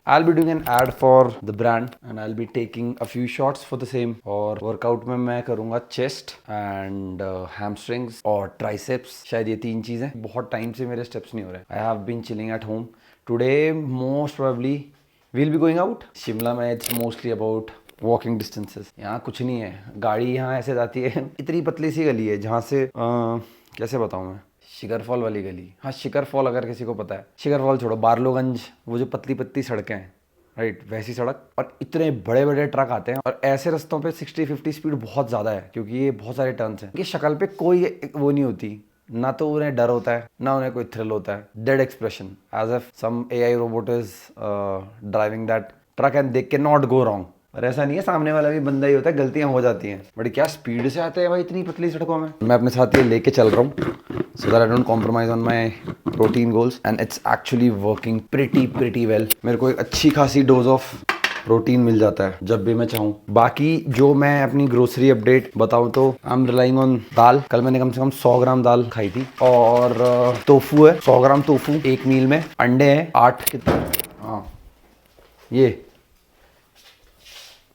I'll be doing an ad for the brand and I'll be taking a few shots for the same. और workout में मैं करूँगा chest and hamstrings और triceps, शायद ये 3 चीज़ें। बहुत टाइम से मेरे स्टेप्स नहीं हो रहे। I have been chilling at home. Today most probably will be going out. Shimla में it's mostly about walking distances. यहाँ कुछ नहीं है, गाड़ी यहाँ ऐसे जाती है। इतनी पतली सी गली है जहाँ से कैसे बताऊँ मैं, शिखर फॉल वाली गली। हाँ, शिखर फॉल अगर किसी को पता है। शिखर फॉल छोड़ो, बारलोगंज, वो जो पतली पतली सड़कें हैं, राइट, वैसी सड़क। और इतने बड़े बड़े ट्रक आते हैं और ऐसे रास्तों पे 60-50 स्पीड बहुत ज़्यादा है क्योंकि ये बहुत सारे टर्न्स हैं। ये शक्ल पे कोई वो नहीं होती, ना तो उन्हें डर होता है ना उन्हें कोई थ्रिल होता है। Dead expression, as if some AI robot is driving that truck and they can not go wrong. और ऐसा नहीं है, सामने वाला भी बंदा ही होता है, गलतियां हो जाती हैं, बट क्या स्पीड से आते हैं भाई इतनी पतली सड़कों में। मैं अपने साथ ये लेके चल रहा हूँ so that I don't compromise on my protein goals and it's actually working pretty well। मेरे को एक अच्छी खासी डोज ऑफ प्रोटीन मिल जाता है जब भी मैं चाहूँ। बाकी जो मैं अपनी ग्रोसरी अपडेट बताऊँ तो आई एम रिलाइंग ऑन दाल। कल मैंने कम से कम 100 ग्राम दाल खाई थी और टोफू है 100 ग्राम टोफू एक मील में। अंडे हैं 8 कितने, हाँ ये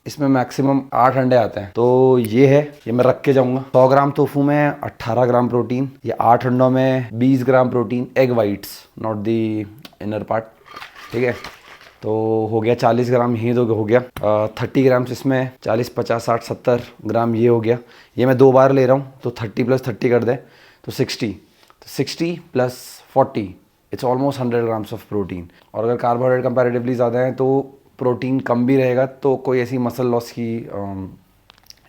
इसमें मैक्सिमम 8 अंडे आते हैं, तो ये है, ये मैं रख के जाऊंगा। 100 ग्राम टोफू में 18 ग्राम प्रोटीन, ये 8 अंडों में 20 gram protein, egg whites not the inner part, ठीक है। तो हो गया 40 ग्राम, यही तो हो गया 30 ग्राम्स इसमें, 40 50 60 70 ग्राम ये हो गया। ये मैं 2 बार ले रहा हूँ तो 30 + 30 कर दे तो 60, तो 60 + 40 it's almost 100 grams of protein. और अगर कार्बोहाइड्रेट कंपैरेटिवली ज़्यादा है तो प्रोटीन कम भी रहेगा, तो कोई ऐसी मसल लॉस की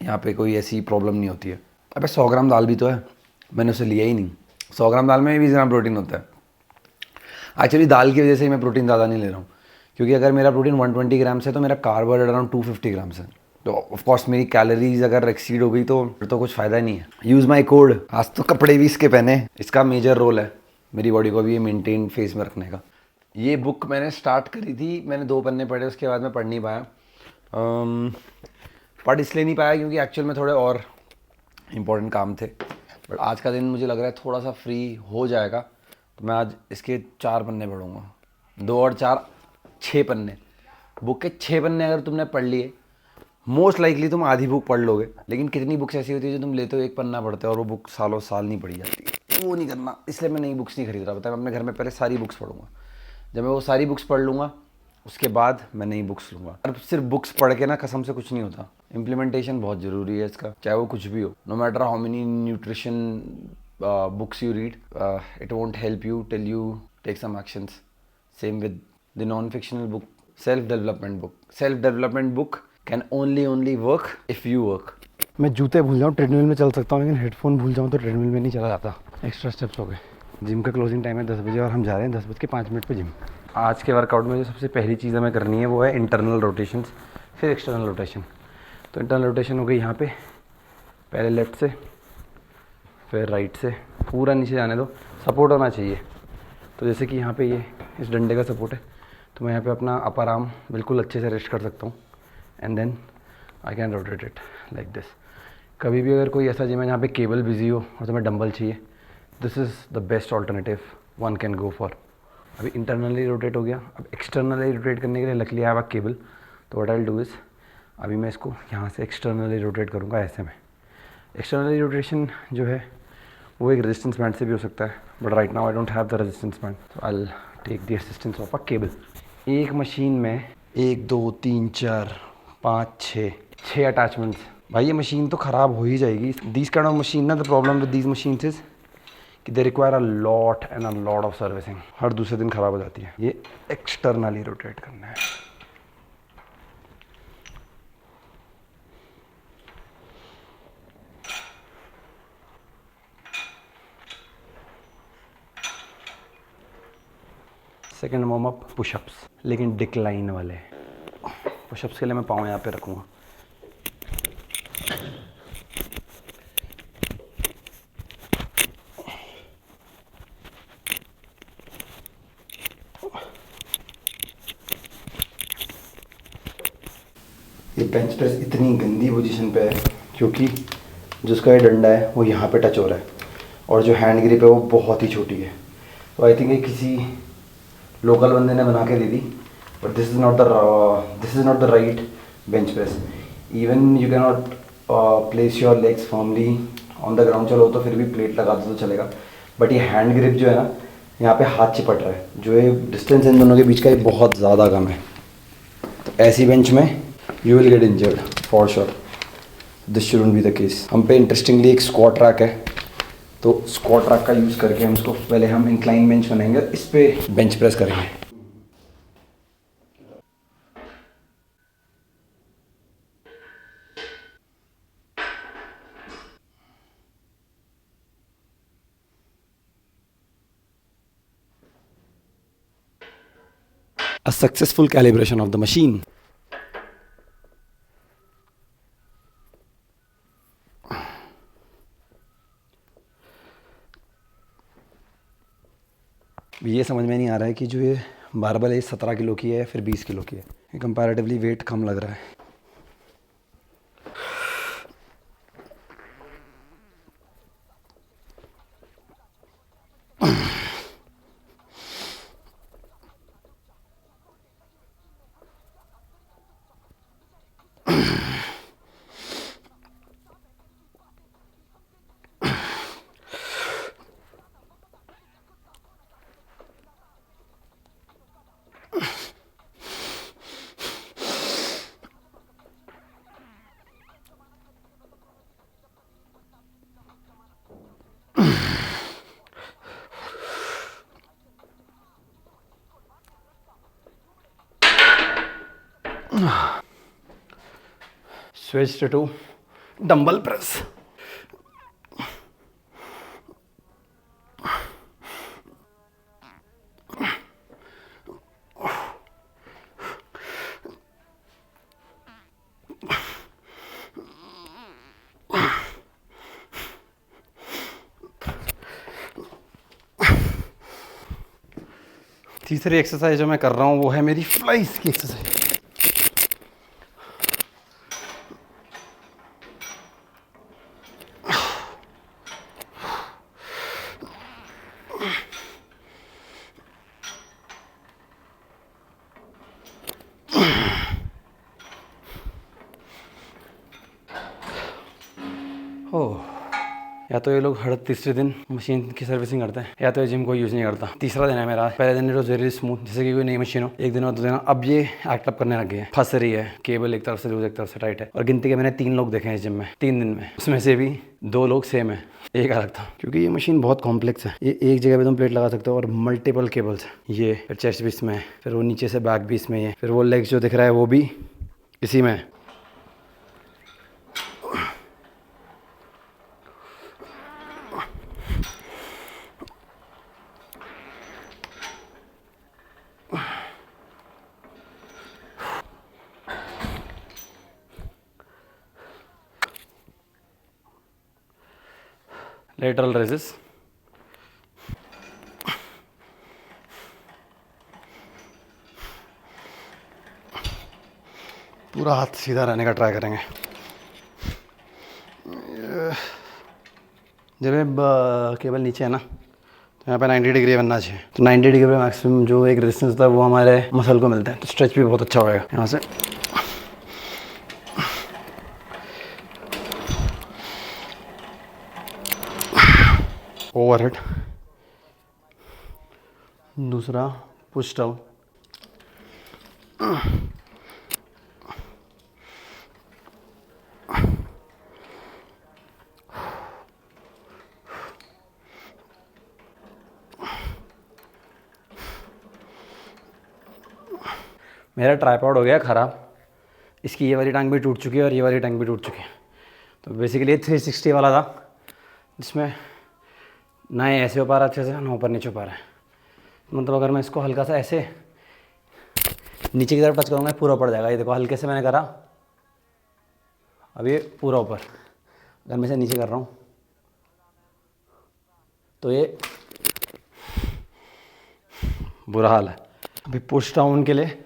यहाँ पे कोई ऐसी प्रॉब्लम नहीं होती है। अबे 100 ग्राम दाल भी तो है, मैंने उसे लिया ही नहीं। 100 ग्राम दाल में 20 ग्राम प्रोटीन होता है। एक्चुअली दाल की वजह से ही मैं प्रोटीन ज़्यादा नहीं ले रहा हूँ, क्योंकि अगर मेरा प्रोटीन 120 ग्राम्स है तो मेरा कार्बोहाइड्रेट अराउंड 250 ग्राम्स है। तो ऑफकोर्स मेरी कैलोरीज अगर एक्सीड हो गई तो फिर तो कुछ फ़ायदा नहीं है। Use my code. आज तो कपड़े भी इसके पहने, इसका मेजर रोल है मेरी बॉडी को भी ये मेनटेन फेस में रखने का। ये बुक मैंने स्टार्ट करी थी, मैंने 2 पन्ने पढ़े, उसके बाद मैं पढ़ नहीं पाया। पढ़ इसलिए नहीं पाया क्योंकि एक्चुअल में थोड़े और इम्पोर्टेंट काम थे, बट आज का दिन मुझे लग रहा है थोड़ा सा फ्री हो जाएगा, तो मैं आज इसके 4 पन्ने पढ़ूँगा। 2 और 4 6 पन्ने। बुक के 6 पन्ने अगर तुमने पढ़ लिए, मोस्ट लाइकली तुम आधी बुक पढ़ लोगे। लेकिन कितनी बुक्स ऐसी होती है जो तुम लेते हो 1 पन्ना पढ़ते हो और वो बुक सालों साल नहीं पढ़ी जाती है। वो नहीं करना, इसलिए मैं नई बुक्स नहीं खरीद रहा। बताया, मैं अपने घर में पहले सारी बुक्स पढ़ूंगा। जब मैं वो सारी बुक्स पढ़ लूँगा उसके बाद मैं नई बुक्स लूँगा। और सिर्फ बुक्स पढ़ के ना कसम से कुछ नहीं होता, इम्प्लीमेंटेशन बहुत ज़रूरी है इसका, चाहे वो कुछ भी हो। No matter how many nutrition books you read, it won't help you till you take some actions. Same with the non fictional book, self development book. Self development book can only work if you work. मैं जूते भूल जाऊँ treadmill में चल सकता हूँ, लेकिन headphone भूल जाऊँ तो ट्रेडमिल में नहीं चला जाता। एक्स्ट्रा स्टेप्स हो गए। जिम का क्लोजिंग टाइम है 10 बजे और हम जा रहे हैं 10:05 पे जिम। आज के वर्कआउट में जो सबसे पहली चीज़ हमें करनी है वो है इंटरनल रोटेशंस, फिर एक्सटर्नल रोटेशन। तो इंटरनल रोटेशन हो गई यहाँ पे, पहले लेफ़्ट से फिर राइट से, पूरा नीचे जाने दो, सपोर्ट होना चाहिए। तो जैसे कि यहाँ पे ये इस डंडे का सपोर्ट है, तो मैं यहाँ पे अपना अपर आर्म बिल्कुल अच्छे से रेस्ट कर सकता हूँ and then I can rotate it like this. कभी भी अगर कोई ऐसा जिम है जहाँ पे केबल बिजी हो और तुम्हें डंबल चाहिए, this is the best alternative one can go for. अभी इंटरनली रोटेट हो गया, अब एक्सटर्नली रोटेट करने के लिए luckily I have a cable. तो what I will do is, अभी मैं इसको यहाँ से एक्सटर्नली रोटेट करूँगा ऐसे में। एक्सटर्नली रोटेशन जो है वो एक रेजिस्टेंस बैंड से भी हो सकता है, but right now I don't have the resistance band, तो I will take the assistance of a cable. एक मशीन में 1 2 3 4 5 6 अटैचमेंट्स। भाई ये मशीन तो ख़राब हो ही जाएगी। दीज काइंड ऑफ मशीन ना, the problem with these machines is कि they require a lot of servicing. हर दूसरे दिन ख़राब हो जाती है। ये एक्सटर्नली रोटेट करना है। सेकेंड वार्म अप पुशअप्स, लेकिन डिक्लाइन वाले पुशअप्स के लिए मैं पाँव यहाँ पे रखूँगा। ये बेंच प्रेस इतनी गंदी पोजीशन पे है क्योंकि जिसका ये डंडा है वो यहाँ पे टच हो रहा है और जो हैंड ग्रिप है वो बहुत ही छोटी है। तो आई थिंक ये किसी लोकल बंदे ने बना के दी थी, but this is not the right bench press. Even you cannot place your legs firmly on the ground. चलो तो फिर भी प्लेट लगा दो तो चलेगा, बट ये हैंड ग्रिप जो है ना, यहाँ पे हाथ चिपट रहा है, जो ये डिस्टेंस इन दोनों के बीच का ये बहुत ज़्यादा कम है। तो ऐसी बेंच में you will get injured for sure. This shouldn't be the case. हम पे इंटरेस्टिंगली एक स्क्वाट रैक है, तो स्क्वाट रैक का यूज़ करके हम इसको पहले हम इंक्लाइन बेंच बनाएंगे, इस पर बेंच प्रेस करेंगे। A successful calibration of the machine. ये समझ में नहीं आ रहा है कि जो ये बारबल है 17 किलो की है या फिर 20 किलो की है। ये कंपैरेटिवली वेट कम लग रहा है। Switched to dumbbell press. तीसरी एक्सरसाइज जो मैं कर रहा हूँ वो है मेरी फ्लाइज की एक्सरसाइज। ओह, या तो ये लोग हर तीसरे दिन मशीन की सर्विसिंग करते हैं, या तो ये जिम को यूज़ नहीं करता। तीसरा दिन है मेरा। पहले दिन इट वाज वेरी स्मूथ, जैसे कि कोई नई मशीन हो। एक दिन और दो दिन, अब ये एक्ट अप करने लग गए हैं। फंस रही है, केबल एक तरफ से लूज एक तरफ से टाइट है। और गिनती के मैंने 3 लोग देखे हैं जिम में 3 दिन में, उसमें से भी 2 लोग सेम है, एक अलग था। क्योंकि ये मशीन बहुत कॉम्प्लेक्स है। ये एक जगह पे तुम प्लेट लगा सकते हो और मल्टीपल केबल्स है। ये फिर चेस्ट भी इसमें है, फिर वो नीचे से बैक भी इसमें है, फिर वो लेग्स जो दिख रहा है वो भी इसी में है। लेटरल रेजेस, पूरा हाथ सीधा रहने का ट्राई करेंगे। जब केबल नीचे है ना, तो यहाँ पे 90 डिग्री बनना चाहिए। तो 90 डिग्री पे मैक्सिमम जो एक रेजिस्टेंस होता है वो हमारे मसल को मिलता है, तो स्ट्रेच भी बहुत अच्छा होएगा यहाँ से। ओवरहेड, दूसरा पुश डाउन, मेरा ट्राइपॉड हो गया ख़राब। इसकी ये वाली टांग भी टूट चुकी है और ये वाली टांग भी टूट चुकी है। तो बेसिकली 360 वाला था, जिसमें ना ये ऐसे हो पा रहा अच्छे से, ना ऊपर नीचे हो पा रहा है। मतलब अगर मैं इसको हल्का सा ऐसे नीचे की तरफ टच करूँगा पूरा ऊपर जाएगा। ये देखो हल्के से मैंने करा, अब ये पूरा ऊपर। अगर मैं इसे नीचे कर रहा हूँ तो ये बुरा हाल है। अभी पुश डाउन के लिए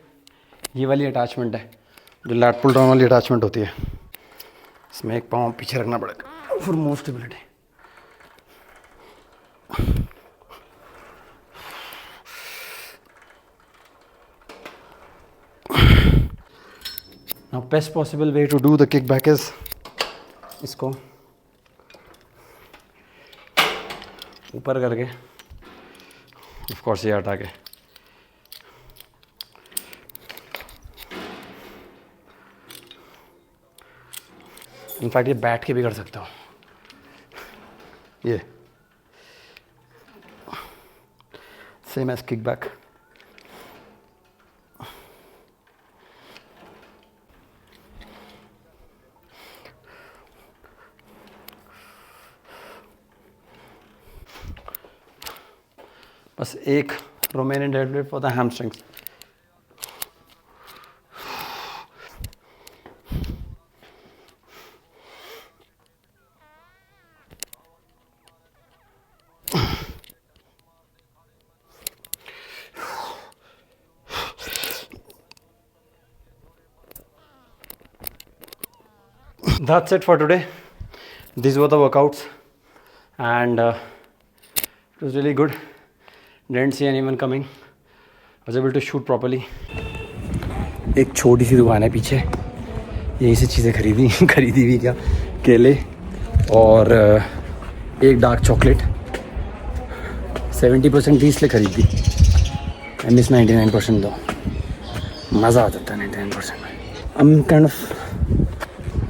ये वाली अटैचमेंट है, जो लैट पुल डाउन वाली अटैचमेंट होती है। इसमें एक पाँव पीछे रखना पड़ेगा for more stability. Best possible way to do the kick back is इसको ऊपर करके, ऑफ कोर्स ये हटा के, इनफैक्ट ये बैठ के भी कर सकते हो। ये सेम एज किक बैक। बस एक Romanian deadlift for the hamstrings. That's it for today. These were the workouts and it was really good. Didn't see anyone coming. Was able to shoot properly. एक छोटी सी दुकान है पीछे, यहीं से चीज़ें खरीदी भी क्या, केले और एक डार्क चॉकलेट। 70% थी इसलिए खरीदी। आई मिस 99% दो, मज़ा आ जाता है 99% में। I'm kind of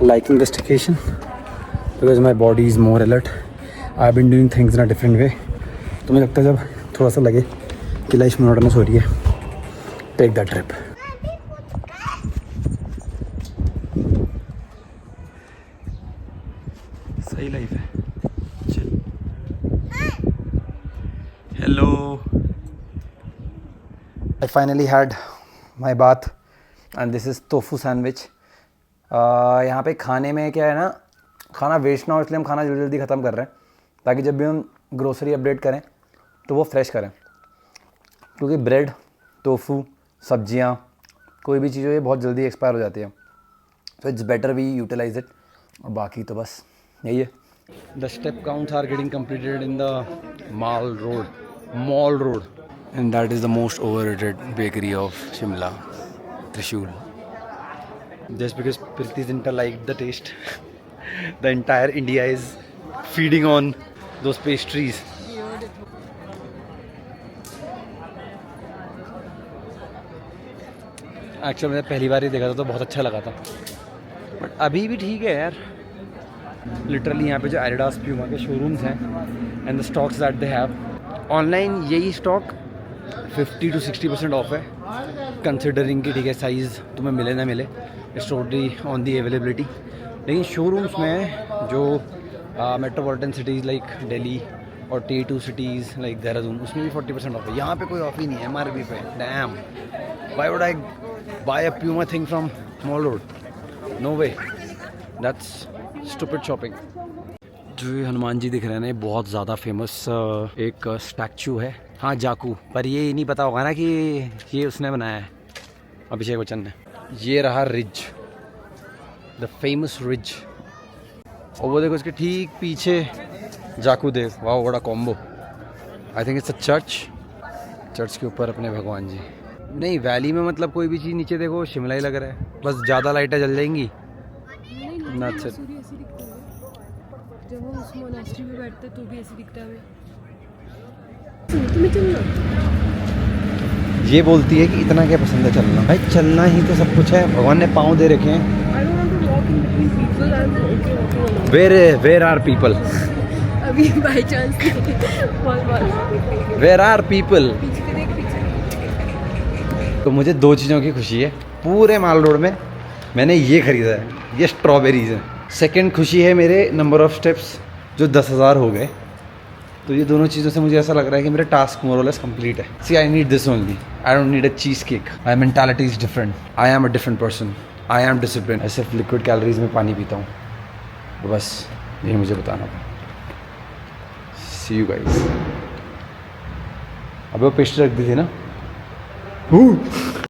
liking this vacation because my body is more alert. I've been doing things in a different way. तो मुझे लगता है जब थोड़ा सा लगे कि लाइफ मोनोटोनस हो रही है, टेक दैट ट्रिप। सही लाइफ है। चल hello, I finally had my bath and this is tofu sandwich. यहाँ पे खाने में क्या है ना, खाना वेस्ट ना हो इसलिए हम खाना जल्दी जल्दी ख़त्म कर रहे हैं ताकि जब भी हम ग्रोसरी अपडेट करें तो वो फ्रेश करें, क्योंकि ब्रेड, टोफू, सब्जियाँ, कोई भी चीज़ हो ये बहुत जल्दी एक्सपायर हो जाती है। So it's better we utilize it. और बाकी तो बस यही है। The step counts are getting completed in the mall road and that is the most overrated bakery of Shimla, Trishul. Just because Priti Zinta liked the taste, the entire India is feeding on those pastries. Actually मैंने पहली बार ही देखा था तो बहुत अच्छा लगा था, but अभी भी ठीक है यार। लिटरली यहाँ पे जो एडिडास प्यूमा के शोरूम्स हैं and the stocks that they have online, यही स्टॉक 50 to 60% ऑफ है, कंसिडरिंग कि ठीक है साइज़ तुम्हें मिले ना मिले, it's totally on the availability. लेकिन शोरूम्स में जो मेट्रोपॉलिटन सिटीज़ लाइक दिल्ली और T2 सिटीज़ लाइक देहरादून, उसमें भी 40% ऑफ है। यहाँ पे कोई ऑफ ही नहीं है MRP पे। Damn, why would I buy a Puma thing from mall road? No way, that's stupid shopping. जो ये हनुमान जी दिख रहे हैं ना, ये बहुत ज़्यादा फेमस एक स्टैचू है। हाँ जाकू, पर ये नहीं पता होगा ना कि ये उसने बनाया है, अभिषेक बच्चन ने। ये रहा रिज, द फेमस रिज, और वो देखो इसके ठीक पीछे जाकू देव। वाह बड़ा combo. I think it's a church के ऊपर अपने भगवान जी। नहीं वैली में मतलब कोई भी चीज़ नीचे देखो शिमला ही लग रहा है, बस ज़्यादा लाइटें जल जाएंगी। जब हम उस मोनास्ट्री में बैठते तो भी ऐसे दिखता है। ये बोलती है कि इतना क्या पसंद है चलना। भाई चलना ही तो सब कुछ है, भगवान ने पाँव दे रखे हैं। Where are people? अभी by chance where are people? तो मुझे दो चीज़ों की खुशी है पूरे माल रोड में, मैंने ये ख़रीदा है, ये स्ट्रॉबेरीज है। सेकंड खुशी है मेरे नंबर ऑफ स्टेप्स जो 10,000 हो गए। तो ये दोनों चीज़ों से मुझे ऐसा लग रहा है कि मेरा टास्क मोर और लेस कंप्लीट है। See I need this only, I don't need a cheesecake. My mentality is different, I am a different person, I am discipline. मैं सिर्फ लिक्विड कैलोरीज में पानी पीता हूँ, तो बस यही मुझे बताना था। सी यू गाइस। अबे वो पेस्ट्री रख दी थी ना।